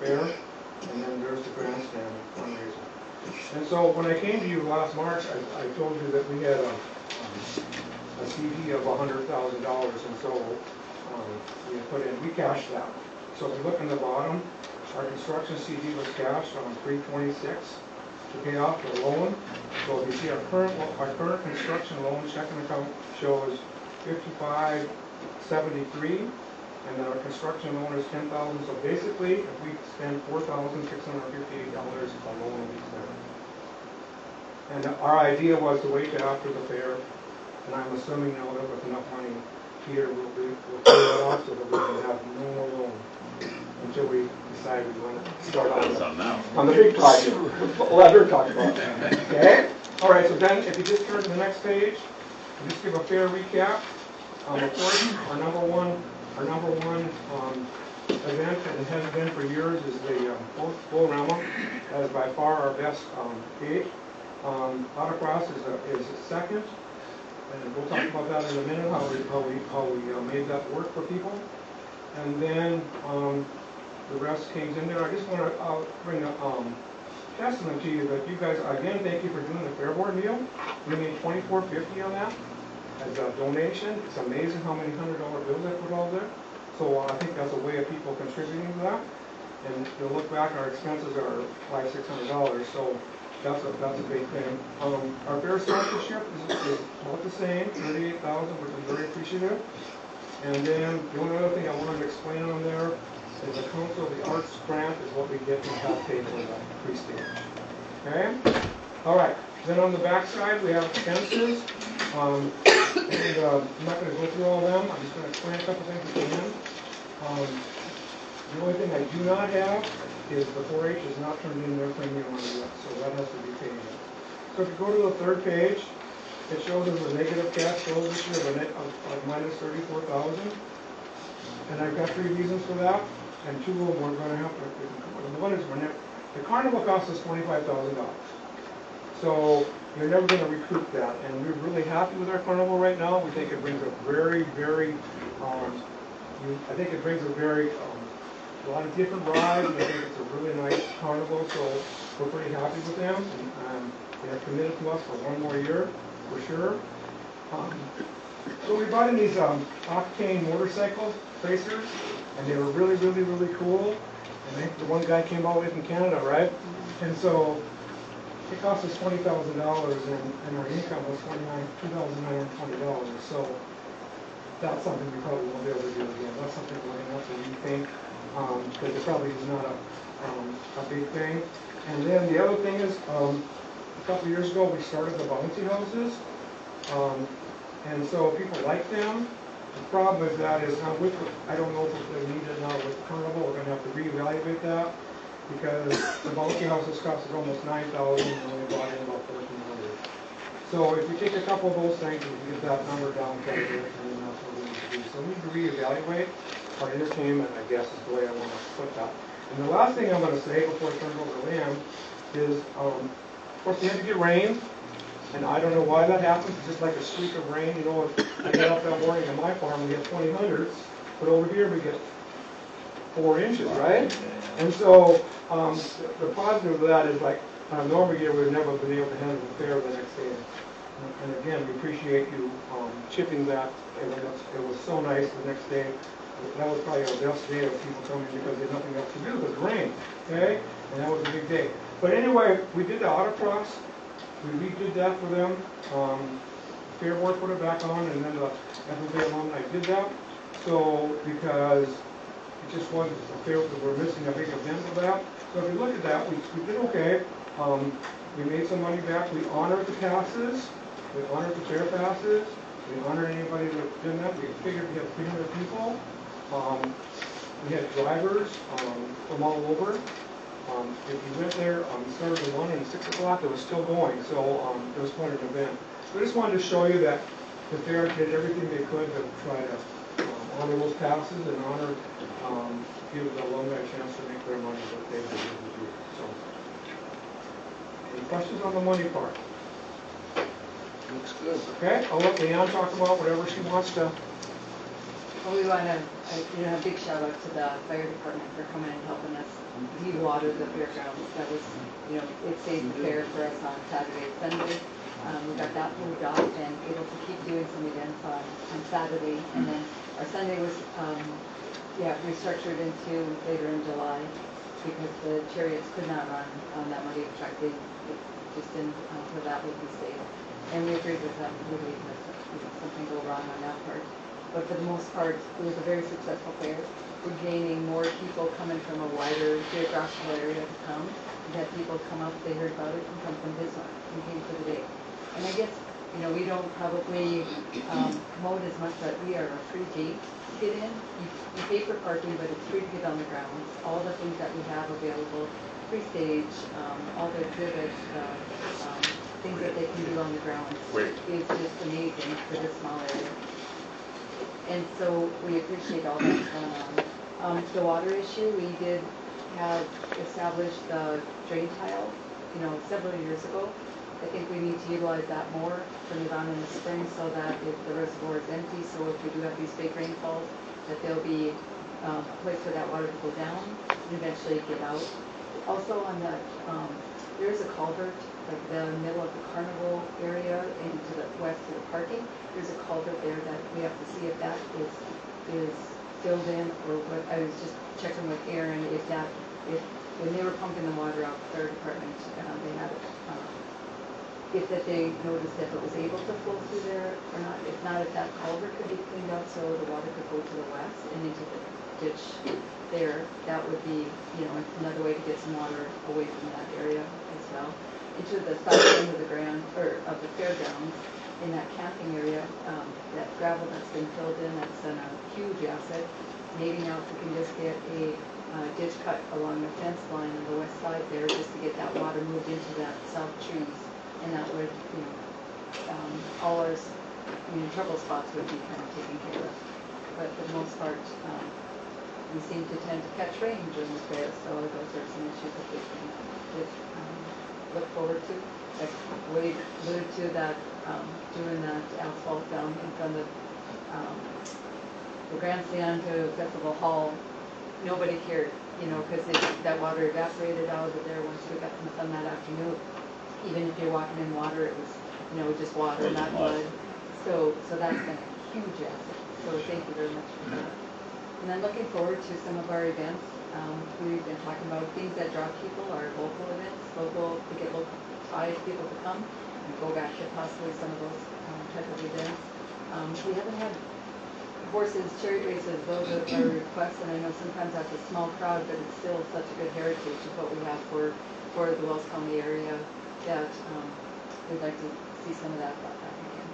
fair, and then there's the grandstand fundraiser. And so when I came to you last March, I told you that we had a CD of $100,000, and so we cashed that. So if you look in the bottom, our construction CD was cashed on 3/26 to pay off the loan. So if you see our current construction loan checking account shows 5573, and then our construction loan is 10,000. So basically, if we spend $4,658, the loan will be spent. And our idea was to wait till after the fair, and I'm assuming now that with enough money here, we'll pay it off so that we can have no more loan until we decide we want to start on the big project. We'll let her talk about that. Okay? All right, so then if you just turn to the next page, I'll just give a fair recap. Of course, our number one event, and it has been for years, is the Bull-O-Rama. That is by far our best gate. Autocross is second, and we'll talk about that in a minute, how we made that work for people. And then the rest came in there. I just want to bring a testament to you that you guys, again, thank you for doing the Fair Board meal. We made $24.50 on that as a donation. It's amazing how many $100 bills I put all there. So I think that's a way of people contributing to that. And you'll look back, our expenses are $500–600. So that's a big thing. Our fair sponsorship is about the same, $38,000, which is very appreciative. And then the only other thing I wanted to explain on there is the Council of the Arts grant is what we get to help pay for the pre-stage. Okay? All right. Then on the back side, we have expenses. I'm not going to go through all of them. I'm just going to explain a couple things at the end. The only thing I do not have is the 4-H has not turned in their premium money yet, so that has to be paid. So if you go to the third page, it shows us a negative cash flow this year of a net of minus $34,000. And I've got 3 reasons for that, and 2 of them we're going to have to. One is the carnival cost us $25,000. So you're never going to recoup that, and we're really happy with our carnival right now. We think it brings a very, very, I think it brings a lot of different rides, and I think it's a really nice carnival, so we're pretty happy with them, and they're committed to us for 1 more year, for sure. So we brought in these Octane motorcycle racers, and they were really, really, really cool, and I think the one guy came all the way from Canada, right? And so it cost us $20,000, and our income was $2,920. So that's something we probably won't be able to do again. That's something we're going to have to rethink, because it probably is not a big thing. And then the other thing is, a couple of years ago we started the bouncy houses, and so people like them. The problem with that is now I don't know if they need it now with the carnival. We're going to have to reevaluate that, because the bouncy houses cost us almost $9,000 and we bought in about $1,400. So if we take a couple of those things and we get that number down quite a bit, then that's what we need to do. So we need to reevaluate our entertainment, I guess is the way I want to put that. And the last thing I'm going to say before I turn it over to Liam is, of course, we had to get rain, and I don't know why that happens. It's just like a streak of rain. You know, if I get up that morning on my farm, we get 20 hundredths, but over here we get 4 inches, right? And so the positive of that is, like, on a normal year, we would never have been able to handle the fair the next day. And again, we appreciate you chipping that. It was so nice the next day. That was probably our best day of people coming because they had nothing else to do because it rained, okay? And that was a big day. But anyway, we did the autocross. We redid that for them. Fair Board put it back on, and then the FFA alumni did that. So, because it just wasn't fair, because we're missing a big event of that. So if you look at that, we did okay. We made some money back. We honored the passes. We honored the fair passes. We honored anybody that did that. We figured we had 300 people. We had drivers from all over. If you went there, we started at 1 and 6 o'clock, it was still going. So it was quite an event. So I just wanted to show you that the fair did everything they could to try to honor those passes and honor, give the alumni a chance to make their money that they did to do. So, any questions on the money part? Looks good. Okay, I'll let Leanne talk about whatever she wants to. Well, we want to, a big shout out to the fire department for coming and helping us de-water the fairgrounds. That was, it stays the fair for us on Saturday and Sunday. We got that moved off and able to keep doing some events on Saturday. And then our Sunday was, restructured into later in July because the chariots could not run on that Monday track. They just didn't, for that would be safe. And we agreed with them, we hate that something go wrong on that part. But for the most part, it was a very successful fair. We're gaining more people coming from a wider geographical area to come. We had people come up, they heard about it, and come from Bismarck and came for the day. And I guess, we don't probably promote as much, but we are a free gate to get in. You pay for parking, but it's free to get on the grounds. All the things that we have available, free stage, all the exhibits, things that they can do on the grounds is just amazing for this small area. And so we appreciate all that's going on. The water issue, we did have established the drain tile, several years ago. I think we need to utilize that more, turn it on in the spring so that if the reservoir is empty, so if we do have these big rainfalls, that there'll be a place for that water to go down and eventually get out. Also on that, there's a culvert, like the middle of the carnival area and to the west of the parking. There's a culvert there that we have to see if that is filled in or what. I was just checking with Aaron if when they were pumping the water out, the fire department, they had it. If that they noticed if it was able to flow through there or not. If not, if that culvert could be cleaned out so the water could go to the west and into the ditch there, that would be, another way to get some water away from that area as well. Into the south end of of the fairgrounds, in that camping area, that gravel that's been filled in, that's been a huge asset. Maybe now if we can just get a ditch cut along the fence line on the west side there, just to get that water moved into that south trees. And that would, all our, trouble spots would be kind of taken care of. But for the most part, we seem to tend to catch rain during the fair, so those are some issues that we can just look forward to. Like we alluded to that, doing that asphalt down in front of the grandstand to Festival Hall. Nobody cared, because that water evaporated out of there once we got from the sun that afternoon. Even if you're walking in water, it was, just water, not mud. So that's been a huge asset. So thank you very much for that. And then looking forward to some of our events. We've been talking about things that draw people, our local events, to get local ties people to come and go back to possibly some of those type of events. We haven't had horses, chariot races, those are our requests, and I know sometimes that's a small crowd, but it's still such a good heritage of what we have for the Wells County area. That we'd like to see some of that brought back again.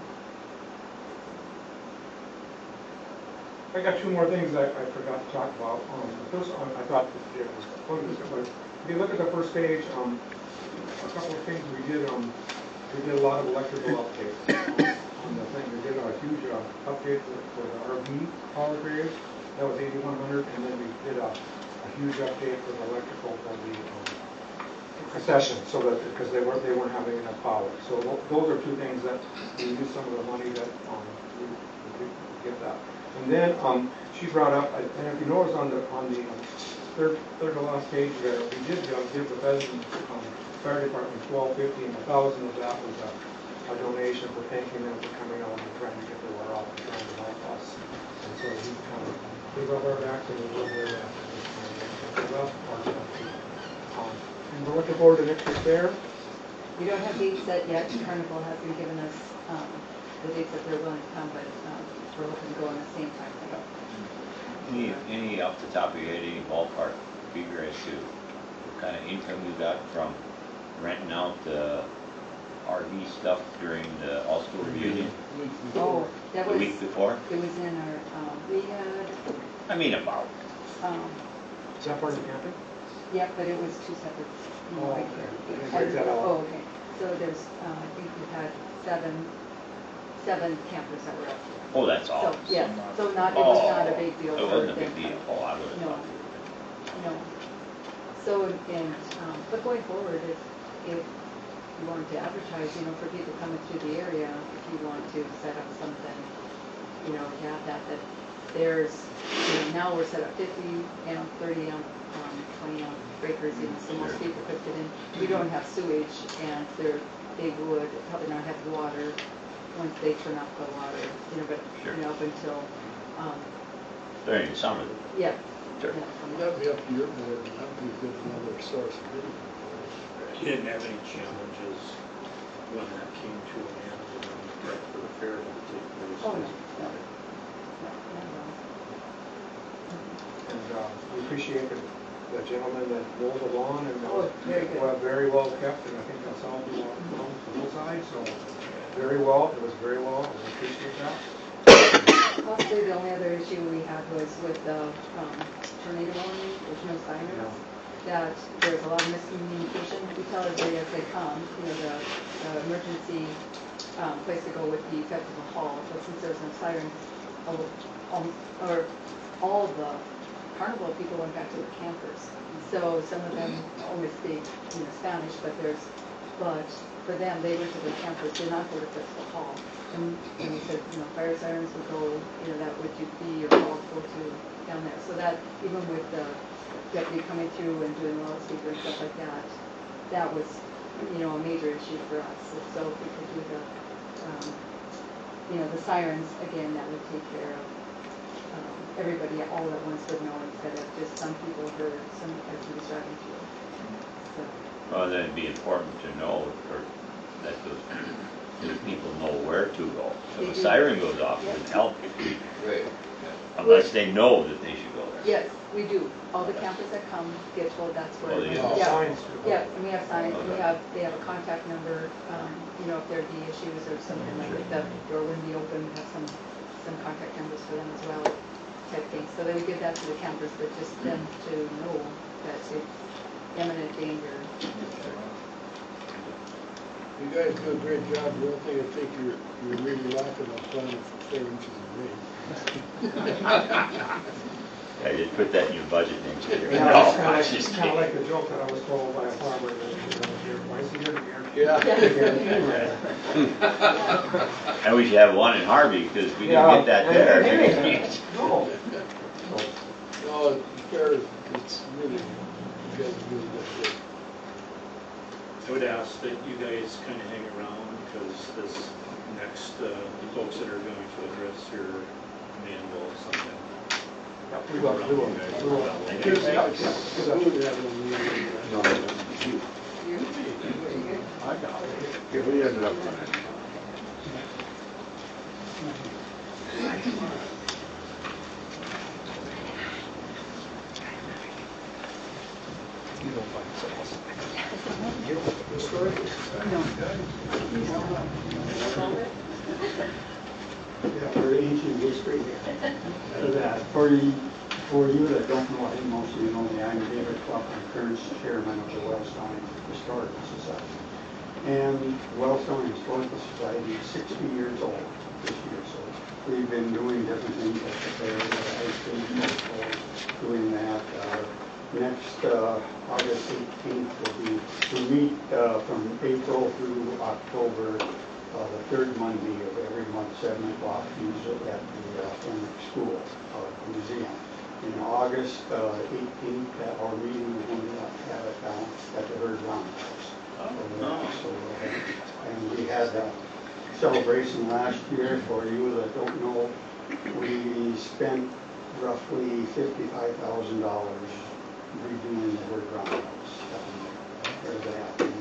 I got two more things I forgot to talk about. The first one, I thought that it was focused, but if you look at the first page, a couple of things we did a lot of electrical updates on the thing. We did a huge update for the RV power grades. That was 8,100, and then we did a huge update for the electrical for the concession, so that because they weren't having enough power. So those are two things that we use some of the money that we get that. And then she brought up, and if you notice on the third to last page there, we did give the Pheasant Fire Department $1,250, and 1,000 of that was a donation for thanking them for coming out and trying to get the water off and trying to help us. And so we brought our back to the work where we're at this time. So that's part of that too. And we're looking forward to next year's fair. We don't have dates set yet. Carnival hasn't given us the dates that they're willing to come, but we're hoping to go in the same time frame. Any off the top of your head, any ballpark figure as to what kind of income you got from renting out the RV stuff during the All-School Reunion Oh, that the was, week before? it was in our, we had, I mean about. Is that part of the camping? yeah, but it was two separate. Oh, okay. I didn't break that out. Oh, okay. So there's, I think we had seven campers that were up here. Oh, that's all. So, yeah, so it was not a big deal. It for wasn't a them. big deal. Oh, I would have No. thought. No. So, but going forward, if you want to advertise, for people coming through the area, if you want to set up something, to have that there's, now we're set up 50 amp, 30 amp, 20 amp breakers in, so most people could fit in. We don't have sewage, and they would probably not have the water once they turn off the water, but, Sure. up until, During the summer. yeah. Sure. yeah. That'd be up to your board, and that'd be a good another source of income. You didn't have any challenges when that came to an end and then for the fair to take place? Oh, no, no, no, not at all. And we appreciate the gentleman that mowed the lawn and Oh, very good. very well kept, and I think that's all belongs to the hillside, so very well, it was very well, and we appreciate that. Possibly the only other issue we had was with the tornado warning, there's no sirens, that there's a lot of miscommunication. We tell everybody as they come, the emergency place to go with the festival hall, but since there's no sirens, all the carnival people went back to their campers. So some of them only speak, Spanish, but for them, they went to their campers, did not go to festival hall. And we said, fire sirens would go, that would be your call to go to down there. So that, even with the deputy coming through and doing loudspeaker and stuff like that, that was, a major issue for us. So if we could do the sirens, again, that would take care of everybody all at once would know instead of just some people heard some as he was driving through. So, Well, then it'd be important to know, or that those people know where to go. They If a do. siren goes off, it Yep. would help Right. unless they know that they should go there. yes, we do. All the campers that come get told that's where. Oh, they do? Yeah. Signs. Yeah, and we have signs, Okay. they have a contact number, if there'd be issues or something like if the door wouldn't be open, we have some contact numbers for them as well, type thing. So they would give that to the campers, but just them to know that it's imminent danger. You guys do a great job. The only thing I think you're really lacking on planning for 4 inches of rain. I just put that in your budget next year. Yeah, No, it's I was just kind of kidding. like the joke that I was told by a farmer that, you're twice a year. Yeah. And we should have one in Harvey, because we Yeah. can get that there. No. No, the fair, it's really, you guys are really good. I would ask that you guys kind of hang around because this next, the folks that are going to address your manual or something. We will. Thank you. I got it. We ended up on it. Yeah, for ancient history. For you that don't know, I think most of you know me, I'm David Cluck, I'm current chairman of the Wellstone Historical Society. And Wellstone Historical Society is 60 years old this year, so we've been doing different things at the fair, ice cream festival, doing that. Next August 18th we meet from April through October, the third Monday of every month, 7 o'clock, usually at the Fenwick School Museum. In August 18th, our meeting, we're going to have it down at the Bird Roundhouse. So, and we had a celebration last year. For you that don't know, we spent roughly $55,000 redoing the Bird Roundhouse down there. For that. And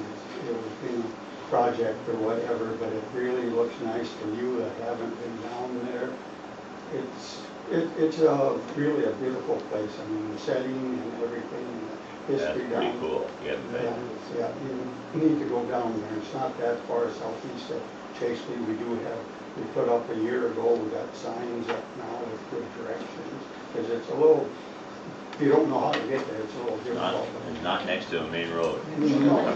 it was been a project or whatever, but it really looks nice for you that haven't been down there. It's really a beautiful place. I mean, the setting and everything, and the That's history pretty down cool. Yeah, Yeah, you need to go down there. It's not that far southeast of Chaseley. We put up a year ago, we got signs up now with good directions. Because it's a little, if you don't know how to get there, it's a little difficult. It's not next to a main road. No,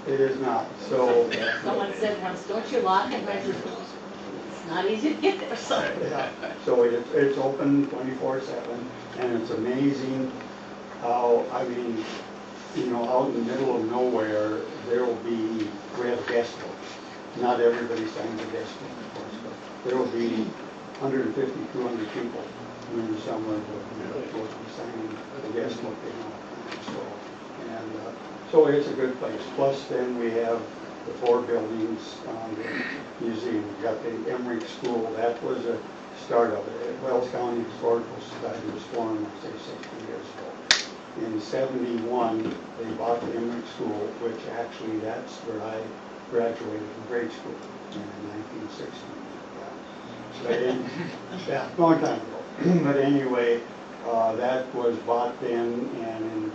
it is not. So, Someone said once, don't you lock it? And I said, it's not easy to get there, so. yeah, so it's open 24/7, and it's amazing how, I mean, out in the middle of nowhere, we have guest books. Not everybody signs a guest book, of course, but there will be 150, 200 people in the summer will be signing the guest book. So So it's a good place. Plus then we have the 4 buildings, the museum. We got the Emmerich School. That was a start of it. Wells County Historical Society was formed, I say 60 years ago. In 71, they bought the Emmerich School, which actually that's where I graduated from grade school in 1960. Yeah, long time ago. But anyway, that was bought then and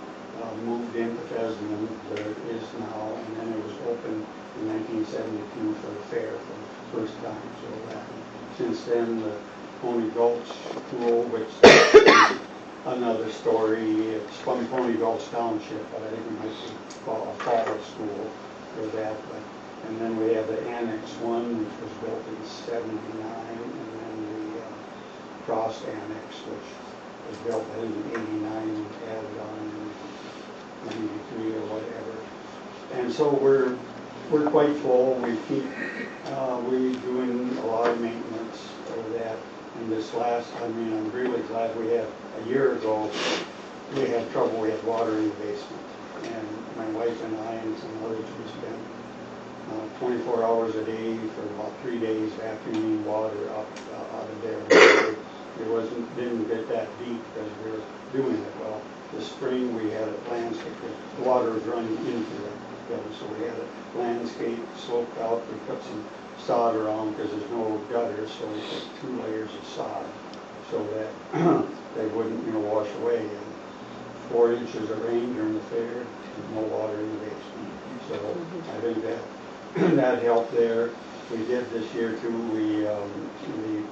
moved into Fesman, where it is now, and then it was opened in 1972 for the fair for the first time. So that, since then, the Pony Gulch School, which is another story, it's from Pony Gulch Township, but I think it might be called a fall school for that. But, and then we have the Annex 1, which was built in 79, and then the Cross Annex, which was built in 89 and added on in 93 or whatever. And so we're quite full. We keep we doing a lot of maintenance of that. And this last, I mean, I'm really glad we had, a year ago, we had trouble. We had water in the basement. And my wife and I and some others, we spent 24 hours a day for about 3 days vacuuming water up out of there. Didn't get that deep because we were doing it well. This spring we had a landscape. The water was running into the building, so we had a landscape sloped out. We put some sod around because there's no gutters, so we put 2 layers of sod so that they wouldn't, wash away. And 4 inches of rain during the fair, there's no water in the basement. So I think that helped there. We did this year too.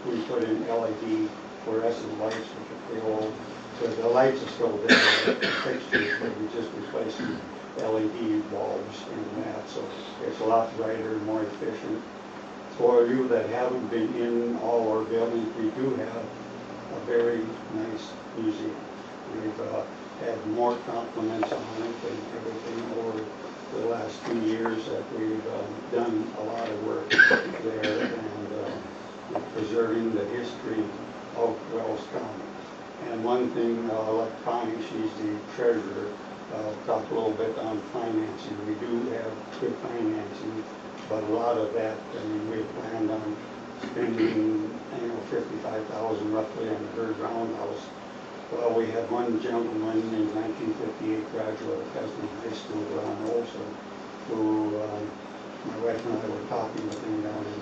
We put in LED fluorescent lights, which are pretty old. So the lights are still there, the fixtures, but we just replaced the LED bulbs in that. So it's a lot brighter, more efficient. For you that haven't been in all our buildings, we do have a very nice museum. We've had more compliments on it and everything over the last few years that we've done a lot of work there and preserving the history of Wells County. And one thing, like Connie, she's the treasurer, talk a little bit on financing. We do have good financing, but a lot of that, I mean, we planned on spending, $55,000 roughly on the Bird Roundhouse. Well, we had one gentleman in 1958 graduate of Fesman High School, Ron Olson, who my wife and I were talking with him down in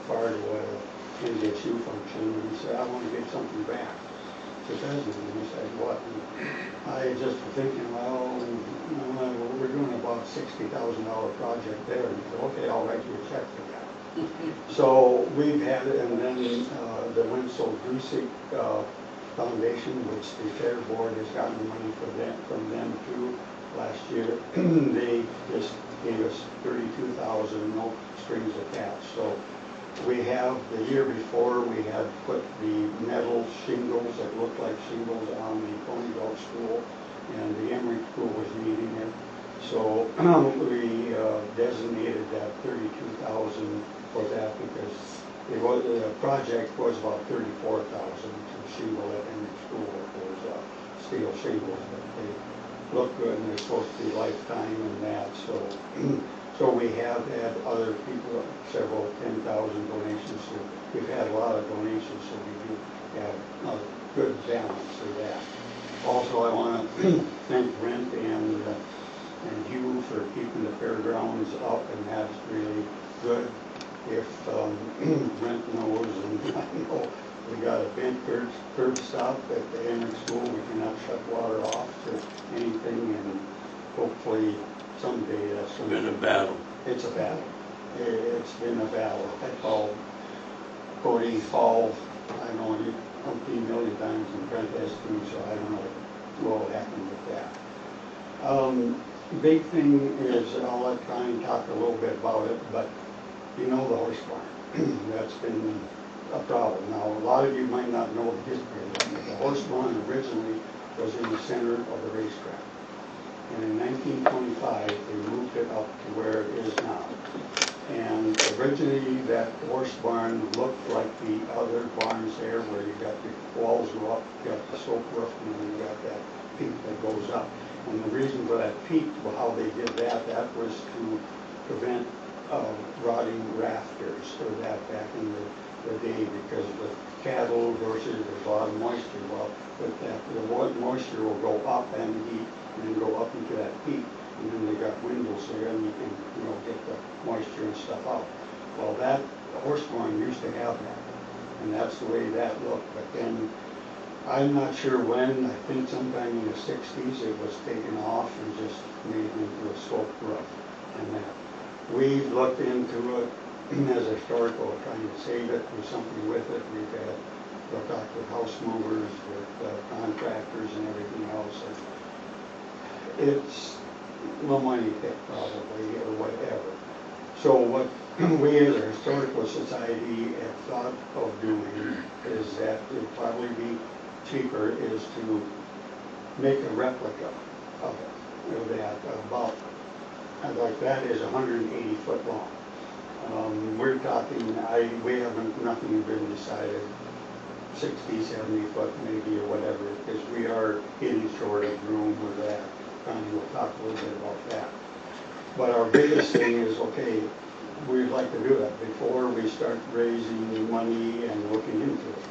Fargo at a NDSU function, and he said, I want to give something back to Fesman. And he said, what? And I just was thinking, well, we're doing about $60,000 project there. And he said, okay, I'll write you a check for that. So we've had it, and then the Wenzel Grusik Foundation, which the Fair Board has gotten money from them too. Last year, they just gave us $32,000, no strings attached. So we have, the year before, we had put the metal shingles that looked like shingles on the Pony Gulch School, and the Emmerich School was needing it. So we designated that $32,000 for that because the project was about $34,000 to shingle at Emmerich School. It was steel shingles, but they look good and they're supposed to be lifetime and that. So we have had other people, several 10,000 donations. So we've had a lot of donations, so we do have a good balance of that. Also, I want to thank Brent and Hugh for keeping the fairgrounds up, and that's really good. If Brent knows, and I know, we got a bent curb stop at the Emmerich School. We cannot shut water off to anything, and hopefully someday that's going to be a battle. It's a battle. It's been a battle. I called Cody Fall, I know you 15 million times, and Brent has too, so I don't know what will happen with that. Big thing is, and I'll let Connie talk a little bit about it, but the horse barn. That's been a problem. Now, a lot of you might not know the history of that. The horse barn originally was in the center of the racetrack. And in 1925, they moved it up to where it is now. And originally, that horse barn looked like the other barns there, where you got the walls go up, you got the slope roof, and then you got that peak that goes up. And the reason for that peak, well, how they did that, that was to prevent rotting rafters or that back in the day, because with cattle, horses, there's a lot of moisture. Well, with that, the moisture will go up and heat and then go up into that peak. And then they got windows there and you can, get the moisture and stuff out. Well, that horse barn used to have that, and that's the way that looked. But then, I'm not sure when, I think sometime in the 60s, it was taken off and just made into a sloped roof and that. We've looked into it as a historical, trying to save it, do something with it. We've had looked out with house movers, with contractors and everything else. And it's no money pit probably, or whatever. So what we as a historical society have thought of doing is that it would probably be cheaper is to make a replica of it, that about, like that is 180 foot long. We're talking, we haven't, nothing been decided, 60, 70 foot maybe or whatever, because we are getting short of room with that. We'll talk a little bit about that. But our biggest thing is, okay, we'd like to do that before we start raising money and looking into it.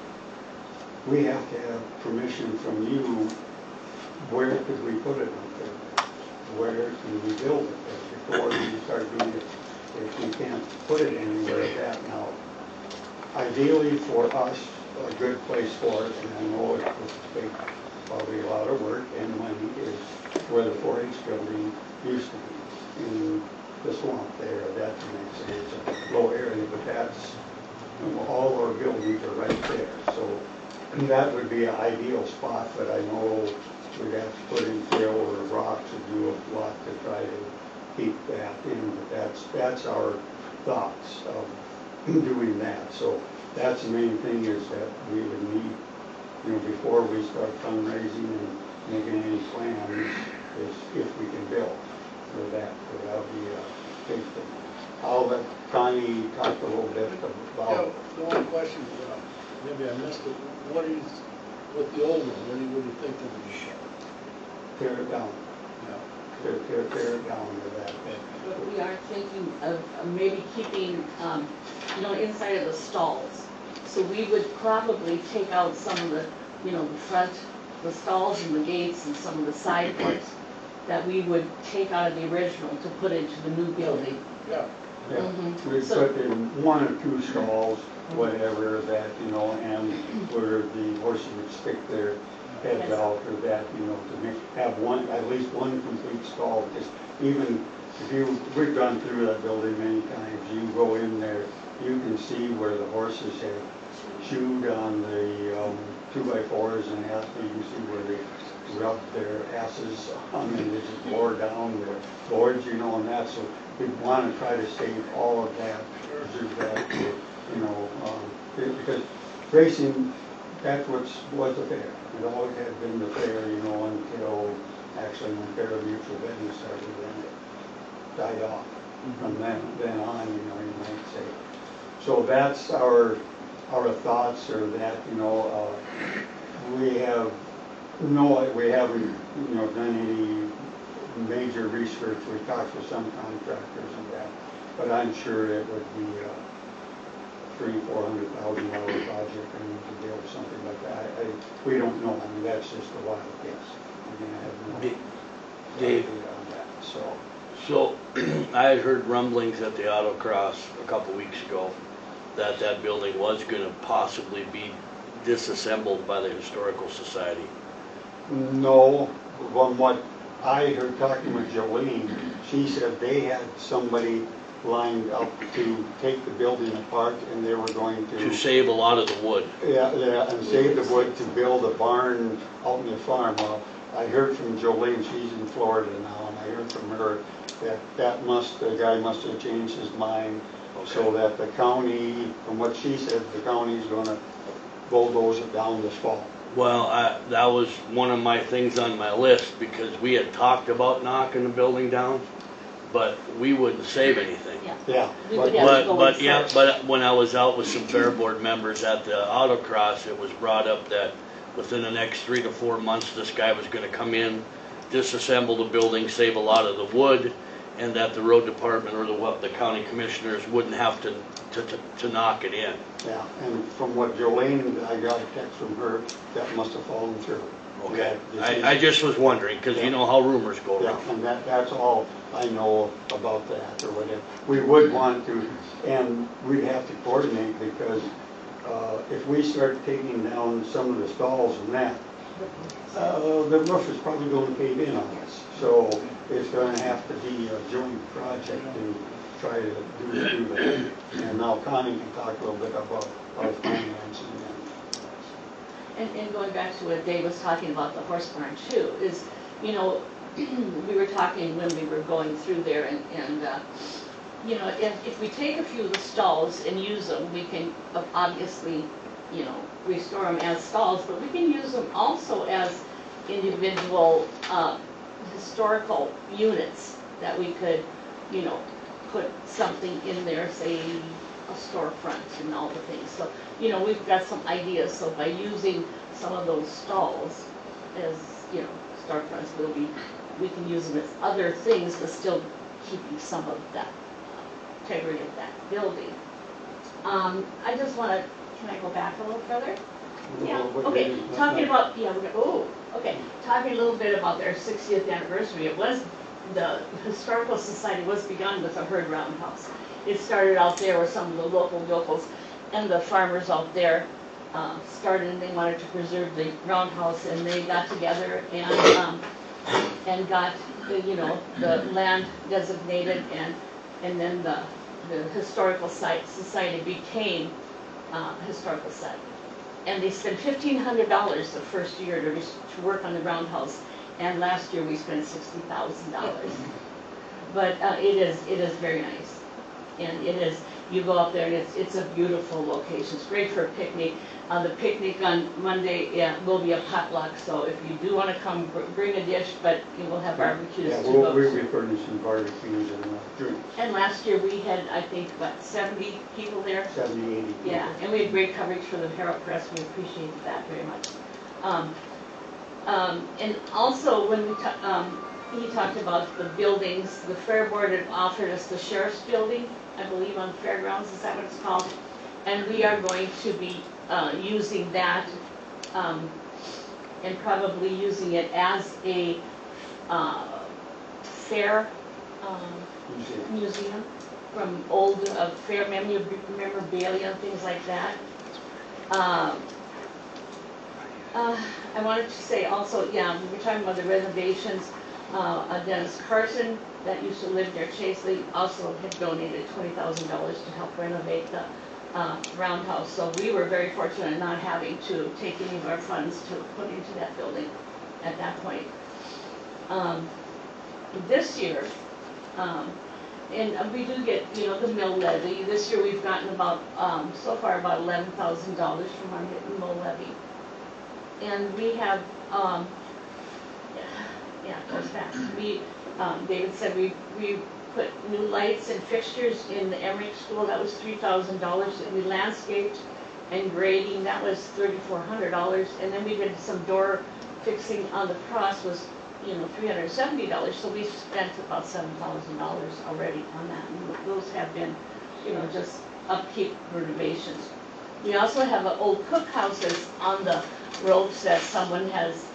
We have to have permission from you. Where could we put it on there? Where can we build it before we start doing it? If we can't put it anywhere at that now. Ideally for us, a good place for it, and I know it will take probably a lot of work and money, is where the 4-H building used to be, in the swamp there. That makes it, it's a low area, but that's, all our buildings are right there. So that would be an ideal spot, but I know we'd have to put in fill or rocks and do a lot to try to keep that in, but that's our thoughts of doing that. So that's the main thing, is that we would need, before we start fundraising and making any plans, is if we can build for that. So that would be a big thing. I'll let Connie talk a little bit about. The one question, maybe I missed it. What is, with the old one, what do you think of the Tear it down. Tear it down to that. But we are thinking of maybe keeping, inside of the stalls. So we would probably take out some of the, the front, the stalls and the gates and some of the side parts that we would take out of the original to put into the new building. Yeah. Yeah, Mhm. we So- put in 1 or 2 stalls, whatever, that, and where the horses would stick their heads Yes. out, or that, to have at least one complete stall, because even if we've gone through that building many times, you go in there, you can see where the horses have chewed on the 2x4s, and you can see where they rubbed their asses on them, they just wore down their boards, and that, so we want to try to save all of that, preserve that, because racing, that's was the fair. It always had been the fair, until actually when Fair Mutual Betting started, then it died off. From then on, you might say. So that's our thoughts, or that, we haven't, done any major research. We talked with some contractors and that, but I'm sure it would be $300,000-400,000 project, to build something like that. We don't know. I mean, that's just a wild guess. I have no Dave. idea on that. So, I had heard rumblings at the autocross a couple weeks ago that building was going to possibly be disassembled by the Historical Society. No, from what I heard talking with Jolene, she said they had somebody lined up to take the building apart, and they were going To save a lot of the wood. Yeah, and save the wood to build a barn out in the farm. Well, I heard from Jolene, she's in Florida now, and I heard from her that the guy must have changed his mind, so that the county, from what she said, the county's gonna bulldoze it down this fall. Well, that was one of my things on my list, because we had talked about knocking the building down, but we wouldn't save anything. Yeah. Yeah. We would have to go But and yeah, search. but when I was out with some fair board members at the autocross, it was brought up that within the next 3 to 4 months, this guy was going to come in, disassemble the building, save a lot of the wood, and that the road department or the county commissioners wouldn't have to knock it in. Yeah, and from what Jolene, I got a text from her, that must have fallen through. Okay, That I just was wondering, because you know how rumors go Yeah, around. and that's all I know about that or whatever. We would want to, and we'd have to coordinate because if we start taking down some of the stalls and that, the roof is probably going to cave in on us. So it's going to have to be a joint project to try to do that. And now Connie can talk a little bit about our financing. And going back to what Dave was talking about, the horse barn too, is, you know, we were talking when we were going through there and you know, if we take a few of the stalls and use them, we can obviously, you know, restore them as stalls, but we can use them also as individual historical units that we could, you know, put something in there, say a storefront and all the things. So, you know, we've got some ideas. So by using some of those stalls as, you know, storefronts, we can use them as other things, but still keeping some of that integrity of that building. I just want to, can I go back a little further? Yeah, okay, talking about, yeah, okay, talking a little bit about their 60th anniversary. It was, the Historical Society was begun with a herd roundhouse. It started out there with some of the local yokels and the farmers out there started, and they wanted to preserve the roundhouse, and they got together and got the, you know, the land designated, and then the Historical Society became Historical Society. And they spent $1,500 the first year to work on the roundhouse, and last year we spent $60,000. But it is very nice, and it is. You go up there and it's a beautiful location. It's great for a picnic. The picnic on Monday will be a potluck, so if you do want to come, bring a dish, but you will have barbecues Yeah, too. we'll be furnishing barbecues and drinks. And last year we had, I think, what, 70 people there? 70, 80 people. Yeah, and we had great coverage for the Herald Press. We appreciated that very much. And also when he talked about the buildings, the Fair Board had offered us the Sheriff's Building, I believe on Fairgrounds, is that what it's called? And we are going to be using that and probably using it as a fair museum from old fair memorabilia and things like that. I wanted to say also, yeah, we were talking about the renovations. Dennis Carson, that used to live near Chaseley, also had donated $20,000 to help renovate the roundhouse. So we were very fortunate in not having to take any of our funds to put into that building at that point. This year, and we do get, you know, the mill levy. This year we've gotten about, so far about $11,000 from our mill levy. And we have, yeah, it goes fast. David said we put new lights and fixtures in the Emmerich School. That was $3,000. And we landscaped and grading. That was $3,400. And then we did some door fixing on the cross was, you know, $370. So we spent about $7,000 already on that. And those have been, you know, just upkeep renovations. We also have an old cookhouses on the ropes that someone has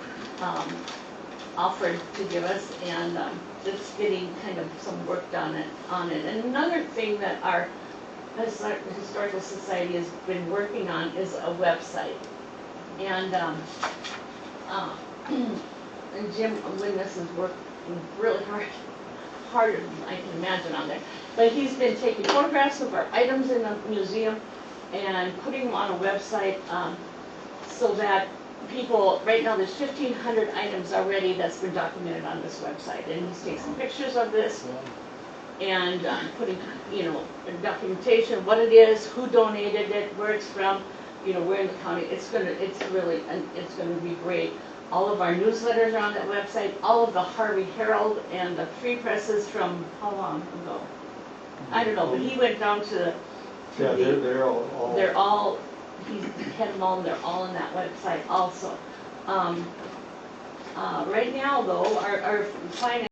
offered to give us, and it's getting kind of some work done on it. And another thing that our Historical Society has been working on is a website. And and Jim Witness is working really harder than I can imagine on there. But he's been taking photographs of our items in the museum and putting them on a website so that people, right now there's 1,500 items already that's been documented on this website. And he's taking pictures of this and putting, you know, documentation, what it is, who donated it, where it's from, you know, where in the county. It's gonna be great. All of our newsletters are on that website. All of the Harvey Herald and the Free Presses from how long ago? I don't know, but he went down to Yeah, they're all. He had them all, and they're all on that website also. Right now, though, our finance